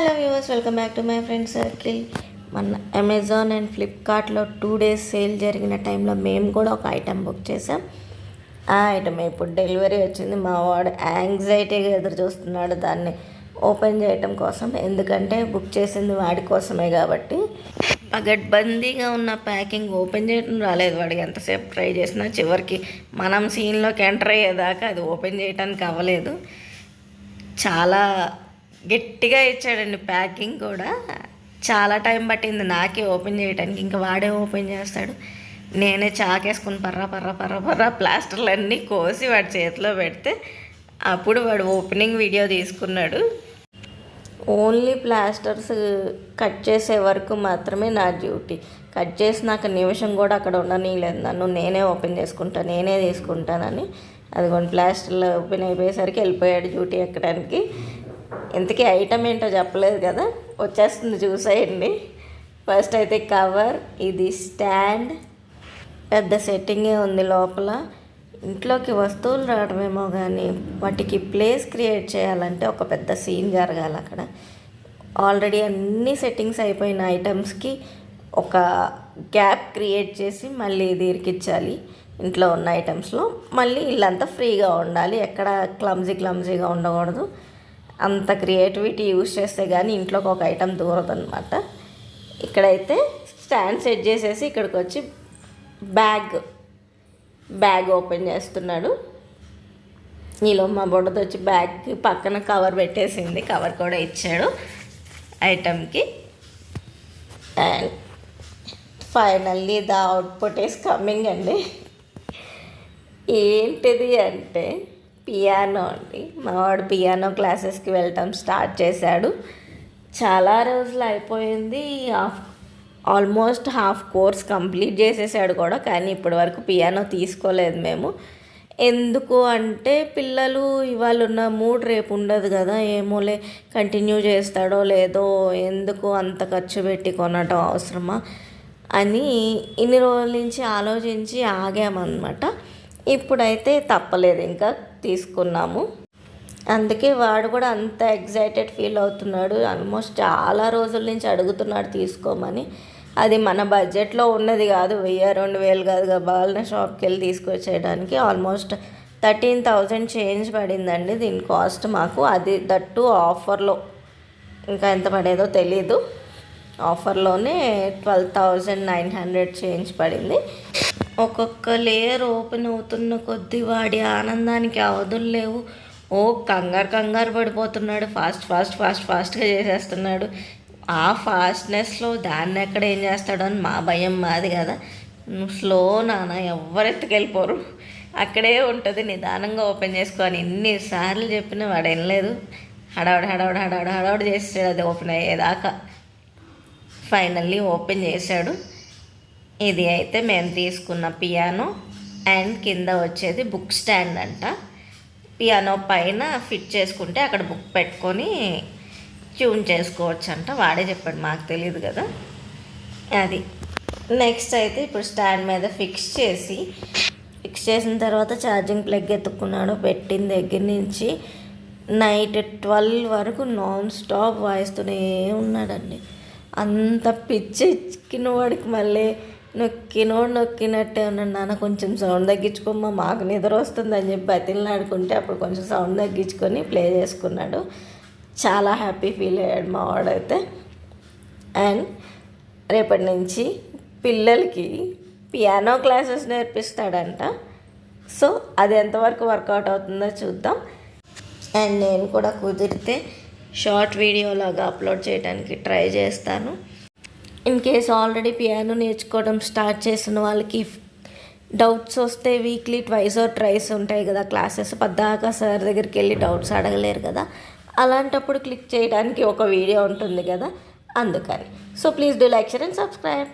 Hello viewers, welcome back to my friend circle. మన Amazon and ఫ్లిప్కార్ట్లో 2 days sale జరిగిన టైంలో మేము కూడా ఒక ఐటెం బుక్ చేసాం. ఆ ఐటెం ఇప్పుడు డెలివరీ వచ్చింది. మా వాడు యాంగ్జైటీగా ఎదురు చూస్తున్నాడు దాన్ని ఓపెన్ చేయటం కోసం. ఎందుకంటే బుక్ చేసింది వాడి కోసమే కాబట్టి. పగడ్బందీగా ఉన్న ప్యాకింగ్ ఓపెన్ చేయడం రాలేదు. వాడికి ఎంతసేపు ట్రై చేసినా చివరికి మనం సీన్లోకి ఎంటర్ అయ్యేదాకా అది ఓపెన్ చేయడానికి అవ్వలేదు. చాలా గట్టిగా ఇచ్చాడండి. ప్యాకింగ్ కూడా చాలా టైం పట్టింది నాకే ఓపెన్ చేయడానికి. ఇంకా వాడే ఓపెన్ చేస్తాడు. నేనే చాకేసుకుని పర్రా ప్లాస్టర్లన్నీ కోసి వాడి చేతిలో పెడితే అప్పుడు వాడు ఓపెనింగ్ వీడియో తీసుకున్నాడు. ఓన్లీ ప్లాస్టర్స్ కట్ చేసే వరకు మాత్రమే నా డ్యూటీ. కట్ చేసినాక నిమిషం కూడా అక్కడ ఉండనీయలేదు నన్ను. నేనే ఓపెన్ చేసుకుంటా, నేనే తీసుకుంటానని. అదిగోండి ప్లాస్టర్లో ఓపెన్ అయిపోయేసరికి వెళ్ళిపోయాడు డ్యూటీ ఎక్కడానికి. ఇంతకీ ఐటమ్ ఏంటో చెప్పలేదు కదా, వచ్చేస్తుంది చూసేయండి. ఫస్ట్ అయితే కవర్, ఇది స్టాండ్, పెద్ద సెట్టింగే ఉంది లోపల. ఇంట్లోకి వస్తువులు రావడమేమో కానీ వాటికి ప్లేస్ క్రియేట్ చేయాలంటే ఒక పెద్ద సీన్ జరగాలి అక్కడ. ఆల్రెడీ అన్ని సెట్టింగ్స్ అయిపోయిన ఐటమ్స్కి ఒక గ్యాప్ క్రియేట్ చేసి మళ్ళీ ఇది ఇరికించాలి. ఇంట్లో ఉన్న ఐటమ్స్లో మళ్ళీ ఇల్లంతా ఫ్రీగా ఉండాలి, ఎక్కడ క్లమ్జీగా ఉండకూడదు. అంత క్రియేటివిటీ యూజ్ చేస్తే కానీ ఇంట్లోకి ఒక ఐటమ్ దూరదనమాట. ఇక్కడైతే స్టాండ్ సెట్ చేసేసి ఇక్కడికి వచ్చి బ్యాగ్ ఓపెన్ చేస్తున్నాడు. ఈలో మా బొడ్డతో వచ్చి బ్యాగ్ పక్కన కవర్ పెట్టేసింది. కవర్ కూడా ఇచ్చాడు ఐటమ్కి. And finally the output is coming అండి. ఏంటిది అంటే పియానో అండి. మావాడు పియానో క్లాసెస్కి వెళ్ళటం స్టార్ట్ చేశాడు. చాలా రోజులు అయిపోయింది. ఆల్మోస్ట్ హాఫ్ కోర్స్ కంప్లీట్ చేసేసాడు కూడా. కానీ ఇప్పటి వరకు పియానో తీసుకోలేదు మేము. ఎందుకు అంటే పిల్లలు ఇవాళ ఉన్న మూడ్ రేపు ఉండదు కదా, ఏమోలే కంటిన్యూ చేస్తాడో లేదో, ఎందుకు అంత ఖర్చు పెట్టి కొనటం అవసరమా అని ఇన్ని రోజుల నుంచి ఆలోచించి ఆగామన్నమాట. ఇప్పుడైతే తప్పలేదు, ఇంకా తీసుకున్నాము. అందుకే వాడు కూడా అంత ఎగ్జైటెడ్ ఫీల్ అవుతున్నాడు. ఆల్మోస్ట్ చాలా రోజుల నుంచి అడుగుతున్నాడు తీసుకోమని. అది మన బడ్జెట్లో ఉన్నది కాదు, 1000-2000 కాదు, బాలన షాప్కి వెళ్ళి తీసుకొచ్చేయడానికి ఆల్మోస్ట్ 13,000 చేంజ్ పడిందండి దీని కాస్ట్ మాకు. అది దట్టు ఆఫర్లో, ఇంకా ఎంత పడేదో తెలీదు. ఆఫర్లోనే 12,900 చేంజ్ పడింది. ఒక్కొక్క లేయర్ ఓపెన్ అవుతున్న కొద్దీ వాడి ఆనందానికి అవధులు లేవు. ఓ కంగారు పడిపోతున్నాడు. ఫాస్ట్గా చేసేస్తున్నాడు. ఆ ఫాస్ట్నెస్లో దాన్ని ఎక్కడ ఏం చేస్తాడో అని మా భయం మాది కదా. నువ్వు స్లో నాన్న, ఎవరు ఎత్తుకెళ్ళిపోరు, అక్కడే ఉంటుంది, నిదానంగా ఓపెన్ చేసుకోని ఎన్నిసార్లు చెప్పినా వాడు వినలేదు. హడావుడి చేసాడు అది ఓపెన్ అయ్యేదాకా. ఫైనల్లీ ఓపెన్ చేశాడు. ఇది అయితే మేము తీసుకున్న పియానో. అండ్ కింద వచ్చేది బుక్ స్టాండ్ అంట. పియానో పైన ఫిట్ చేసుకుంటే అక్కడ బుక్ పెట్టుకొని ట్యూన్ చేసుకోవచ్చు అంట. వాడే చెప్పాడు, మాకు తెలియదు కదా అది. నెక్స్ట్ అయితే ఇప్పుడు స్టాండ్ మీద ఫిక్స్ చేసిన తర్వాత ఛార్జింగ్ ప్లగ్ ఎత్తుకున్నాడు. పెట్టిన దగ్గర నుంచి నైట్ 12 వరకు నాన్ స్టాప్ వాయిస్తూనే ఉన్నాడండి. అంత పిచ్చి ఎక్కిన వాడికి మళ్ళీ నొక్కినట్టే ఉన్నాడు. నాన్న కొంచెం సౌండ్ తగ్గించుకోమ్మా, మాకు నిద్ర వస్తుందని చెప్పి బతిలాడుకుంటే అప్పుడు కొంచెం సౌండ్ తగ్గించుకొని ప్లే చేసుకున్నాడు. చాలా హ్యాపీ ఫీల్ అయ్యాడు మా వాడైతే. అండ్ రేపటి నుంచి పిల్లలకి పియానో క్లాసెస్ నేర్పిస్తాడంట. సో అది ఎంతవరకు వర్కౌట్ అవుతుందో చూద్దాం. అండ్ నేను కూడా కుదిరితే షార్ట్ వీడియోలాగా అప్లోడ్ చేయడానికి ట్రై చేస్తాను. ఇన్ కేస్ ఆల్రెడీ పియానో నేర్చుకోవడం స్టార్ట్ చేసిన వాళ్ళకి డౌట్స్ వస్తే వీక్లీ 2 or 3 ఉంటాయి కదా క్లాసెస్. పద్దాకా సార్ దగ్గరికి వెళ్ళి డౌట్స్ అడగలేరు కదా, అలాంటప్పుడు క్లిక్ చేయడానికి ఒక వీడియో ఉంటుంది కదా, అందుకని. So please do like, share and subscribe.